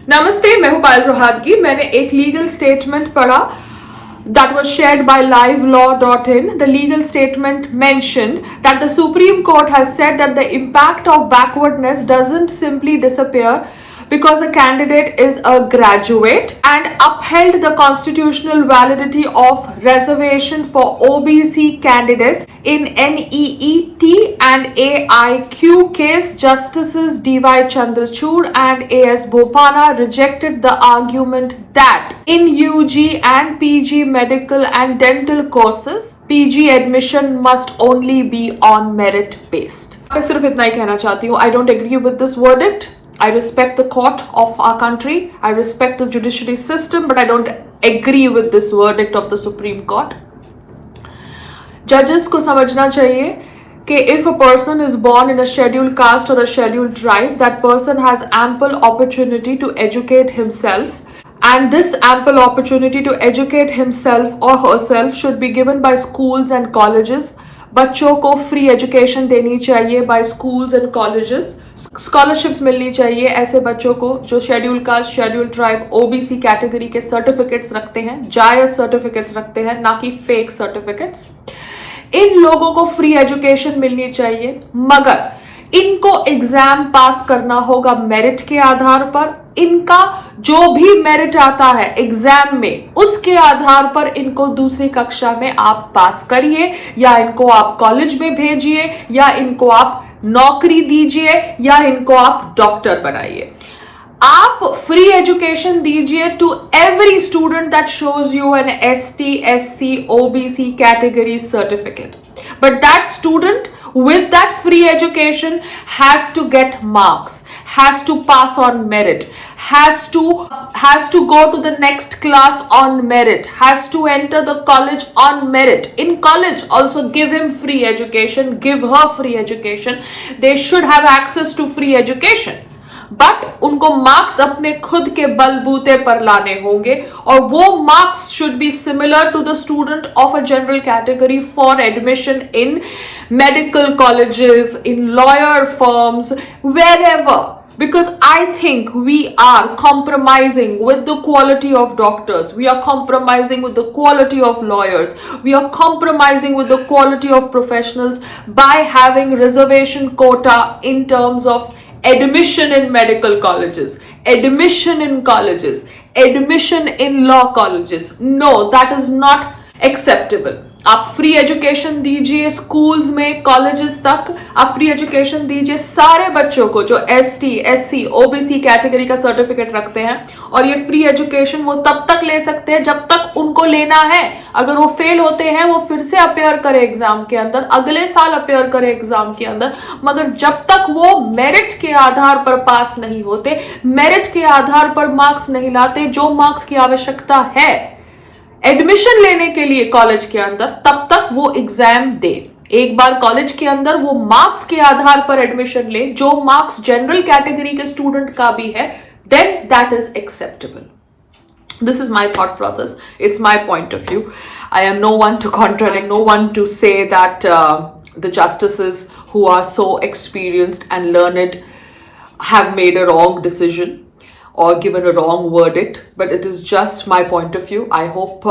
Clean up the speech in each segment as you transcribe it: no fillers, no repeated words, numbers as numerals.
नमस्ते, मैं हूं पायल रोहातगी। मैंने एक लीगल स्टेटमेंट पढ़ा that was shared by livelaw.in. The legal statement mentioned that the Supreme Court has said that the impact of backwardness doesn't simply disappear because a candidate is a graduate, and upheld the constitutional validity of reservation for OBC candidates in NEET and AIQ case. Justices D.Y. Chandrachud and A.S. Bopana rejected the argument that in UG and PG medical and dental courses, PG admission must only be on merit based. मैं सिर्फ इतना ही कहना चाहती हूँ, I don't agree with this verdict. I respect the court of our country. I respect the judiciary system, but I don't agree with this verdict of the Supreme Court. Judges को समझना चाहिए कि if a person is born in a scheduled caste or a scheduled tribe, that person has ample opportunity to educate himself, and this ample opportunity to educate himself or herself should be given by schools and colleges. बच्चों को free education देनी चाहिए by schools and colleges. Scholarships मिलनी चाहिए ऐसे बच्चों को जो schedule caste, schedule tribe, OBC category के सर्टिफिकेट्स रखते हैं, जायज सर्टिफिकेट्स रखते हैं, ना कि फेक सर्टिफिकेट्स. इन लोगों को फ्री एजुकेशन मिलनी चाहिए, मगर इनको एग्जाम पास करना होगा मेरिट के आधार पर. इनका जो भी मेरिट आता है एग्जाम में, उसके आधार पर इनको दूसरी कक्षा में आप पास करिए, या इनको आप कॉलेज में भेजिए, या इनको आप नौकरी दीजिए, या इनको आप डॉक्टर बनाइए. आप फ्री एजुकेशन दीजिए to every student that shows you an ST, SC, OBC category certificate. But that student with that free education has to get marks, has to pass on merit, has to go to the next class on merit, has to enter the college on merit. In college also give him free education, give her free education. They should have access to free education. But उनको marks अपने खुद के बलबूते पर लाने होंगे, और वो marks should be similar to the student of a general category for admission in medical colleges, in lawyer firms, wherever. Because I think we are compromising with the quality of doctors, we are compromising with the quality of lawyers, we are compromising with the quality of professionals by having reservation quota in terms of admission in medical colleges, admission in colleges, admission in law colleges. No, that is not acceptable. आप free education दीजिए schools में, colleges तक आप free education दीजिए सारे बच्चों को जो ST, SC, OBC कैटेगरी का सर्टिफिकेट रखते हैं. और ये फ्री एजुकेशन वो तब तक ले सकते हैं जब तक उनको लेना है. अगर वो फेल होते हैं वो फिर से अपेयर करे एग्जाम के अंदर, अगले साल अपेयर करे एग्जाम के अंदर, मगर जब तक वो मेरिट के आधार पर पास नहीं होते, मेरिट के आधार पर मार्क्स नहीं लाते जो मार्क्स की आवश्यकता है एडमिशन लेने के लिए कॉलेज के अंदर, तब तक वो एग्जाम दे. एक बार कॉलेज के अंदर वो मार्क्स के आधार पर एडमिशन ले जो मार्क्स जनरल कैटेगरी के स्टूडेंट का भी है, then that is acceptable. This is my thought process. It's my point of view. I am no one to contradict, no one to say that the justices who are so experienced and learned have made a wrong decision or given a wrong verdict, but it is just my point of view. I hope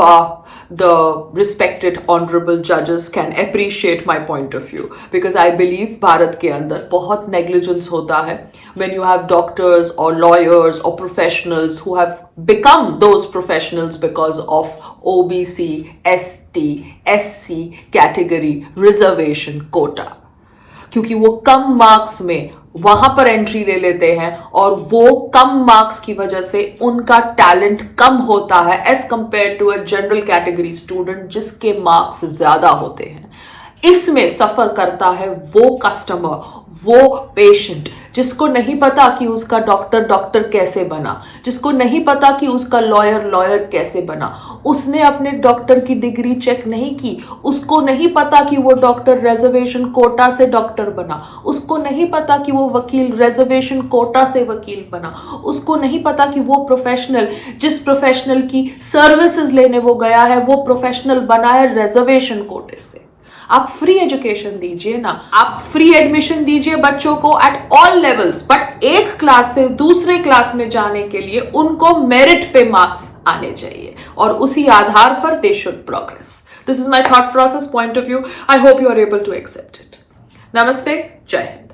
the respected honorable judges can appreciate my point of view, because I believe Bharat के अंदर बहुत negligence होता है when you have doctors or lawyers or professionals who have become those professionals because of OBC, ST, SC category reservation quota. क्योंकि वो कम marks में वहां पर एंट्री ले लेते हैं, और वो कम मार्क्स की वजह से उनका टैलेंट कम होता है as compare to a general category student जिसके मार्क्स ज्यादा होते हैं. इसमें सफर करता है वो कस्टमर, वो पेशेंट जिसको नहीं पता कि उसका डॉक्टर कैसे बना, जिसको नहीं पता कि उसका लॉयर कैसे बना. उसने अपने डॉक्टर की डिग्री चेक नहीं की, उसको नहीं पता कि वो डॉक्टर रिजर्वेशन कोटा से डॉक्टर बना, उसको नहीं पता कि वो वकील रिजर्वेशन कोटा से वकील बना, उसको नहीं पता कि वो प्रोफेशनल जिस प्रोफेशनल की सर्विसेज लेने वो गया है वो प्रोफेशनल बना है रिजर्वेशन कोटे से. आप फ्री एजुकेशन दीजिए ना, आप फ्री एडमिशन दीजिए बच्चों को एट ऑल लेवल्स, बट एक क्लास से दूसरे क्लास में जाने के लिए उनको मेरिट पे मार्क्स आने चाहिए और उसी आधार पर they should progress. This is my thought process, point of view. I hope you are able to accept it. नमस्ते, जय हिंद.